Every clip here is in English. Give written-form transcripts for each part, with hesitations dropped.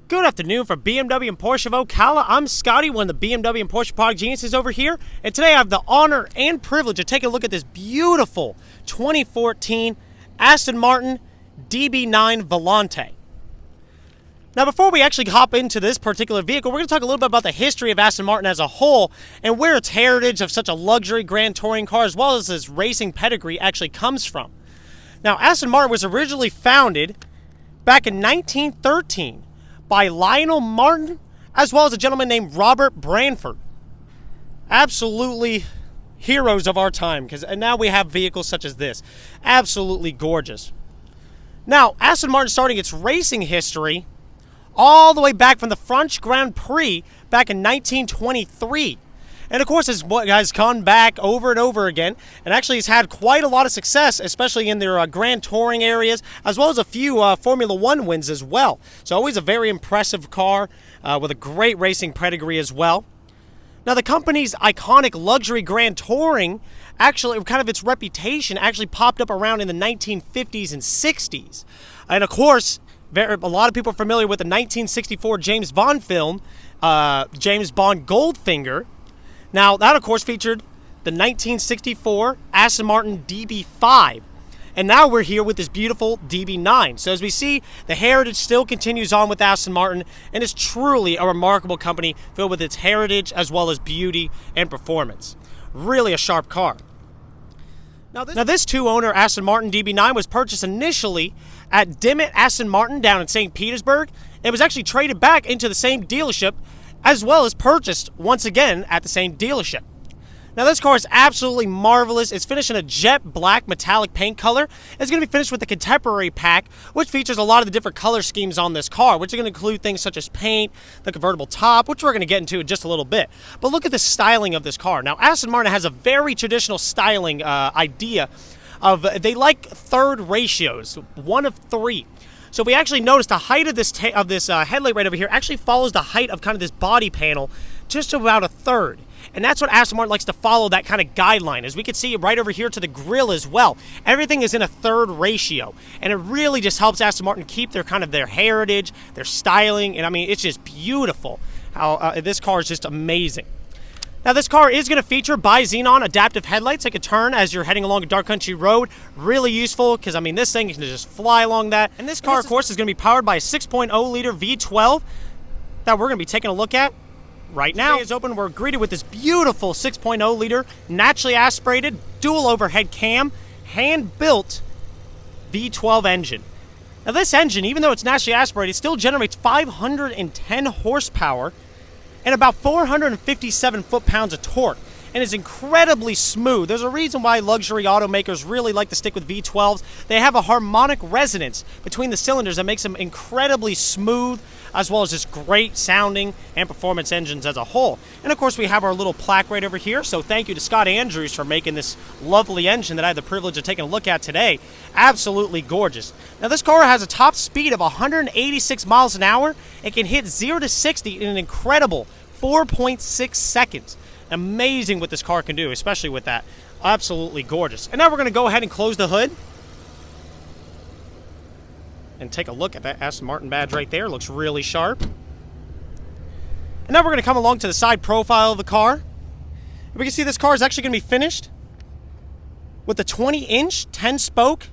Good afternoon from BMW and Porsche of Ocala. I'm Scotty, one of the BMW and Porsche product geniuses over here, and today I have the honor and privilege of taking a look at this beautiful 2014 Aston Martin DB9 Volante. Now, before we actually hop into this particular vehicle, we're going to talk a little bit about the history of Aston Martin as a whole and where its heritage of such a luxury grand touring car as well as its racing pedigree actually comes from. Now, Aston Martin was originally founded back in 1913 by Lionel Martin, as well as a gentleman named Robert Branford. Absolutely heroes of our time, and now we have vehicles such as this. Absolutely gorgeous. Now, Aston Martin starting its racing history all the way back from the French Grand Prix back in 1923. And of course, has gone back over and over again, and actually has had quite a lot of success, especially in their grand touring areas, as well as a few Formula One wins as well. So always a very impressive car with a great racing pedigree as well. Now, the company's iconic luxury grand touring, actually, kind of its reputation, actually popped up around in the 1950s and 60s. And of course, a lot of people are familiar with the 1964 James Bond film, James Bond Goldfinger. Now, that, of course, featured the 1964 Aston Martin DB5. And now we're here with this beautiful DB9. So as we see, the heritage still continues on with Aston Martin, and it's truly a remarkable company filled with its heritage as well as beauty and performance. Really a sharp car. Now, this two-owner Aston Martin DB9 was purchased initially at Dimmitt Aston Martin down in St. Petersburg. It was actually traded back into the same dealership as well as purchased once again at the same dealership. Now, this car is absolutely marvelous. It's finished in a jet black metallic paint color. It's going to be finished with the Contemporary pack, which features a lot of the different color schemes on this car, which are going to include things such as paint, the convertible top, which we're going to get into in just a little bit. But look at the styling of this car. Now, Aston Martin has a very traditional styling idea of, they like third ratios, 1 of 3. So we actually noticed the height of this headlight right over here actually follows the height of kind of this body panel just about a third. And that's what Aston Martin likes to follow, that kind of guideline. As we can see right over here to the grille as well. Everything is in a third ratio. And it really just helps Aston Martin keep their kind of their heritage, their styling. And I mean, it's just beautiful. How this car is just amazing. Now, this car is going to feature bi-xenon adaptive headlights that can turn as you're heading along a dark country road. Really useful because, I mean, this thing can just fly along that. And this car, of course, is going to be powered by a 6.0-liter V12 that we're going to be taking a look at right now. Today is open. We're greeted with this beautiful 6.0-liter naturally aspirated dual overhead cam hand-built V12 engine. Now, this engine, even though it's naturally aspirated, still generates 510 horsepower and about 457 foot-pounds of torque, and is incredibly smooth. There's a reason why luxury automakers really like to stick with V12s. They have a harmonic resonance between the cylinders that makes them incredibly smooth, as well as just great sounding and performance engines as a whole. And of course, we have our little plaque right over here, so thank you to Scott Andrews for making this lovely engine that I had the privilege of taking a look at today. Absolutely gorgeous. Now, this car has a top speed of 186 miles an hour and can hit 0 to 60 in an incredible 4.6 seconds. Amazing what this car can do, especially with that. Absolutely gorgeous. And now we're going to go ahead and close the hood and take a look at that Aston Martin badge right there. Looks really sharp. And now we're going to come along to the side profile of the car. We can see this car is actually going to be finished with the 20-inch 10-spoke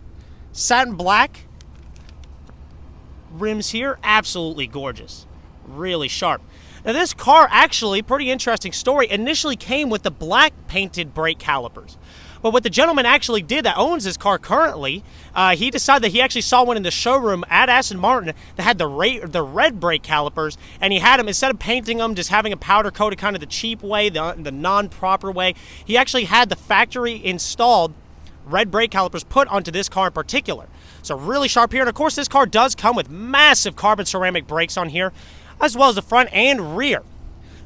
satin black rims here. Absolutely gorgeous. Really sharp. Now, this car actually, pretty interesting story, initially came with the black painted brake calipers. But what the gentleman actually did that owns this car currently, he decided that he actually saw one in the showroom at Aston Martin that had the red brake calipers, and he had them, instead of painting them, just having a powder coated kind of the cheap way, the non-proper way, he actually had the factory installed red brake calipers put onto this car in particular. So really sharp here, and of course this car does come with massive carbon ceramic brakes on here, as well as the front and rear.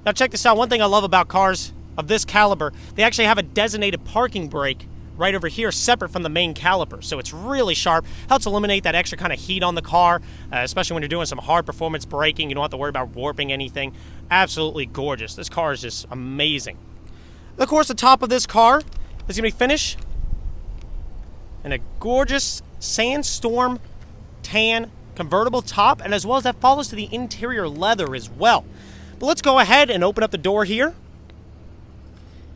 Now check this out. One thing I love about cars of this caliber, they actually have a designated parking brake right over here separate from the main caliper. So it's really sharp, helps eliminate that extra kind of heat on the car, especially when you're doing some hard performance braking. You don't have to worry about warping anything. Absolutely gorgeous. This car is just amazing. Of course, the top of this car is going to be finished in a gorgeous sandstorm tan convertible top, and as well as that follows to the interior leather as well. But let's go ahead and open up the door here.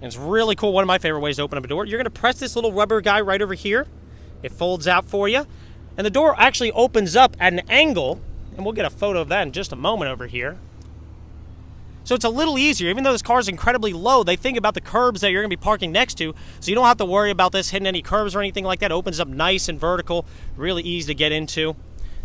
And it's really cool. One of my favorite ways to open up a door. You're going to press this little rubber guy right over here. It folds out for you. And the door actually opens up at an angle, and we'll get a photo of that in just a moment over here. So it's a little easier. Even though this car is incredibly low, they think about the curbs that you're going to be parking next to, so you don't have to worry about this hitting any curbs or anything like that. It opens up nice and vertical, really easy to get into.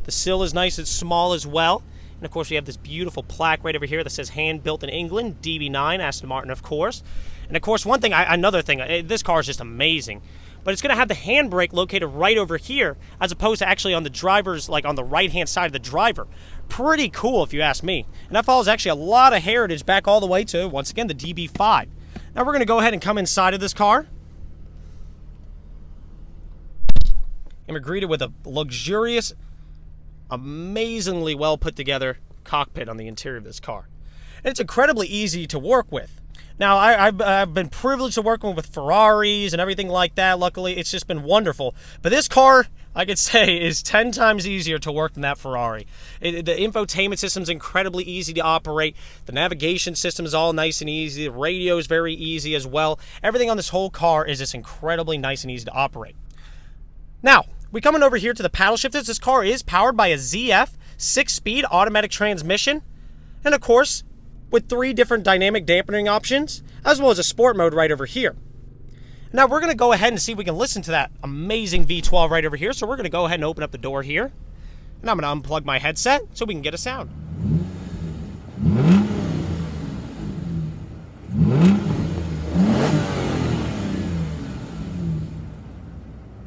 The sill is nice and small as well. And of course, we have this beautiful plaque right over here that says hand built in England, DB9, Aston Martin, of course. And of course, another thing, this car is just amazing. But it's going to have the handbrake located right over here, as opposed to actually on the driver's, like on the right-hand side of the driver. Pretty cool, if you ask me. And that follows actually a lot of heritage back all the way to, once again, the DB5. Now we're going to go ahead and come inside of this car. And we're greeted with a luxurious, amazingly well put together cockpit on the interior of this car. And it's incredibly easy to work with. Now, I've been privileged to work with Ferraris and everything like that. Luckily, it's just been wonderful. But this car, I could say, is 10 times easier to work than that Ferrari. The infotainment system is incredibly easy to operate. The navigation system is all nice and easy. The radio is very easy as well. Everything on this whole car is just incredibly nice and easy to operate. Now, we coming over here to the paddle shifters. This car is powered by a ZF 6-speed automatic transmission. And of course, with 3 different dynamic dampening options, as well as a sport mode right over here. Now we're going to go ahead and see if we can listen to that amazing V12 right over here. So we're going to go ahead and open up the door here. And I'm going to unplug my headset so we can get a sound.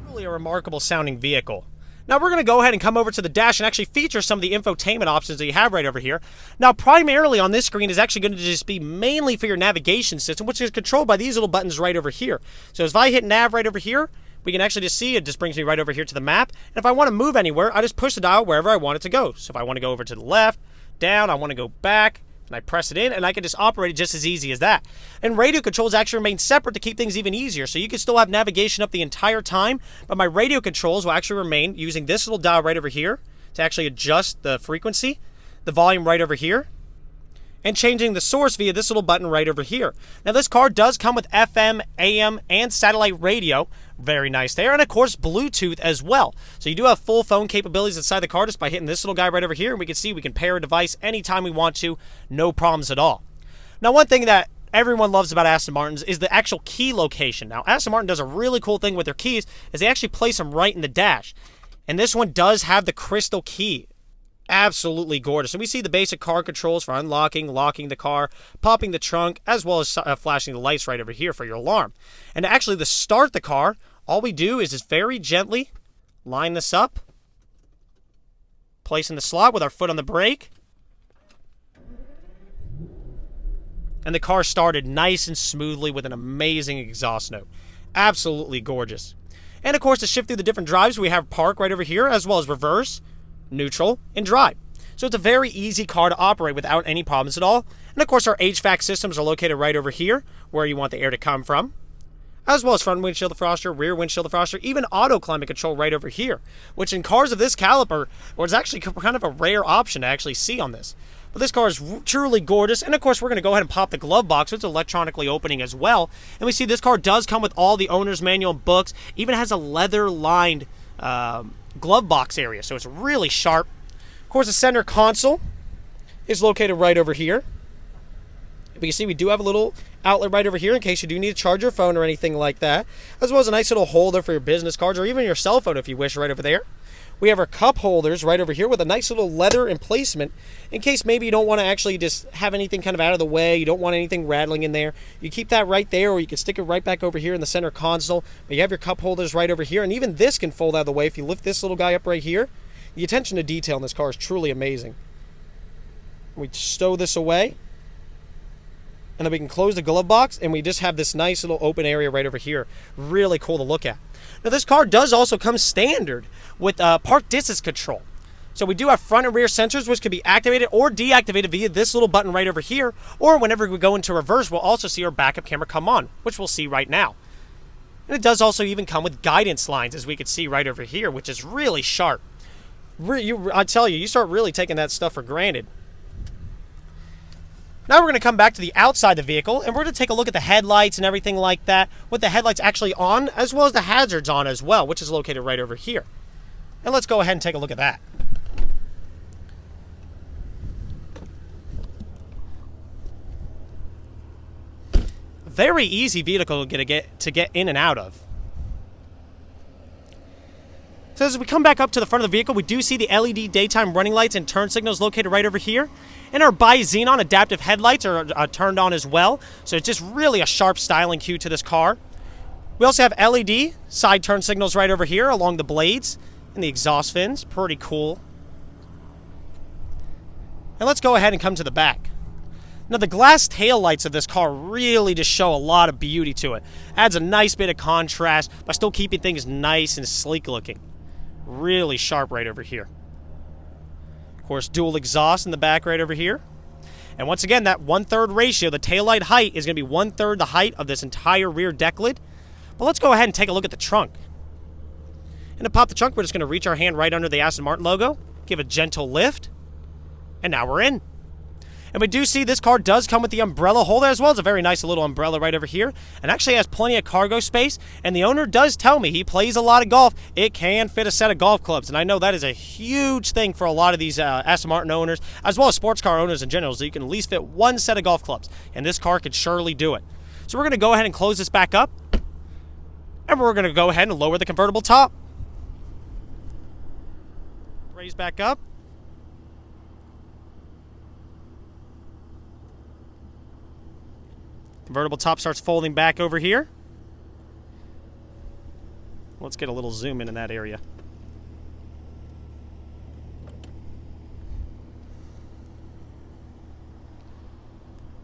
Really a remarkable sounding vehicle. Now we're going to go ahead and come over to the dash and actually feature some of the infotainment options that you have right over here. Now primarily on this screen is actually going to just be mainly for your navigation system, which is controlled by these little buttons right over here. So if I hit nav right over here, we can actually just see it just brings me right over here to the map. And if I want to move anywhere, I just push the dial wherever I want it to go. So if I want to go over to the left, down, I want to go back, and I press it in, and I can just operate it just as easy as that. And radio controls actually remain separate to keep things even easier, so you can still have navigation up the entire time, but my radio controls will actually remain using this little dial right over here to actually adjust the frequency, the volume right over here, and changing the source via this little button right over here. Now this car does come with FM, AM, and satellite radio. Very nice there. And of course Bluetooth as well. So you do have full phone capabilities inside the car just by hitting this little guy right over here. And we can see we can pair a device anytime we want to. No problems at all. Now one thing that everyone loves about Aston Martins is the actual key location. Now Aston Martin does a really cool thing with their keys is they actually place them right in the dash. And this one does have the crystal key. Absolutely gorgeous. And we see the basic car controls for unlocking, locking the car, popping the trunk, as well as flashing the lights right over here for your alarm. And actually to start the car, all we do is just very gently line this up, place in the slot with our foot on the brake, and the car started nice and smoothly with an amazing exhaust note. Absolutely gorgeous. And of course, to shift through the different drives, we have park right over here, as well as reverse, neutral, and drive. So it's a very easy car to operate without any problems at all. And of course our HVAC systems are located right over here where you want the air to come from, as well as front windshield defroster, rear windshield defroster, even auto climate control right over here, which in cars of this caliber was actually kind of a rare option to actually see on this. But this car is truly gorgeous. And of course we're going to go ahead and pop the glove box, so it's electronically opening as well. And we see this car does come with all the owner's manual and books, even has a leather lined glove box area, so it's really sharp. Of course, the center console is located right over here. We can see we do have a little outlet right over here in case you do need to charge your phone or anything like that, as well as a nice little holder for your business cards or even your cell phone if you wish right over there. We have our cup holders right over here with a nice little leather emplacement in case maybe you don't want to actually just have anything kind of out of the way. You don't want anything rattling in there. You keep that right there, or you can stick it right back over here in the center console. But you have your cup holders right over here, and even this can fold out of the way if you lift this little guy up right here. The attention to detail in this car is truly amazing. We stow this away, and then we can close the glove box, and we just have this nice little open area right over here. Really cool to look at. Now this car does also come standard with park distance control. So we do have front and rear sensors which can be activated or deactivated via this little button right over here, or whenever we go into reverse we'll also see our backup camera come on, which we'll see right now. And it does also even come with guidance lines, as we can see right over here, which is really sharp. I tell you, you start really taking that stuff for granted. Now we're going to come back to the outside of the vehicle, and we're going to take a look at the headlights and everything like that, with the headlights actually on, as well as the hazards on as well, which is located right over here. And let's go ahead and take a look at that. Very easy vehicle to get in and out of. So as we come back up to the front of the vehicle, we do see the LED daytime running lights and turn signals located right over here. And our bi-xenon adaptive headlights are turned on as well. So it's just really a sharp styling cue to this car. We also have LED side turn signals right over here along the blades and the exhaust fins. Pretty cool. And let's go ahead and come to the back. Now the glass tail lights of this car really just show a lot of beauty to it. Adds a nice bit of contrast by still keeping things nice and sleek looking. Really sharp right over here. Of course, dual exhaust in the back right over here. And once again, that 1/3 ratio, the taillight height is going to be 1/3 the height of this entire rear deck lid. But let's go ahead and take a look at the trunk. And to pop the trunk, we're just going to reach our hand right under the Aston Martin logo, give a gentle lift, and now we're in. And we do see this car does come with the umbrella holder as well. It's a very nice little umbrella right over here. And actually has plenty of cargo space. And the owner does tell me he plays a lot of golf. It can fit a set of golf clubs. And I know that is a huge thing for a lot of these Aston Martin owners, as well as sports car owners in general, so you can at least fit one set of golf clubs. And this car could surely do it. So we're going to go ahead and close this back up. And we're going to go ahead and lower the convertible top. Raise back up. Convertible top starts folding back over here. Let's get a little zoom in that area.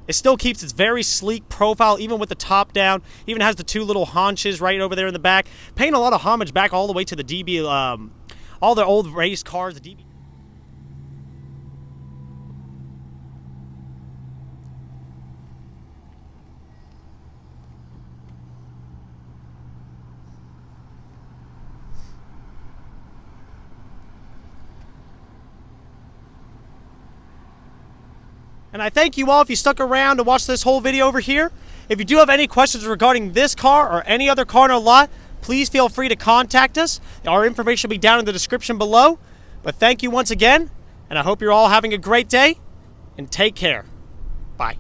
It still keeps its very sleek profile, even with the top down. Even has the two little haunches right over there in the back. Paying a lot of homage back all the way to the DB, all the old race cars, the DB. And I thank you all if you stuck around to watch this whole video over here. If you do have any questions regarding this car or any other car in our lot, please feel free to contact us. Our information will be down in the description below. But thank you once again, and I hope you're all having a great day, and take care. Bye.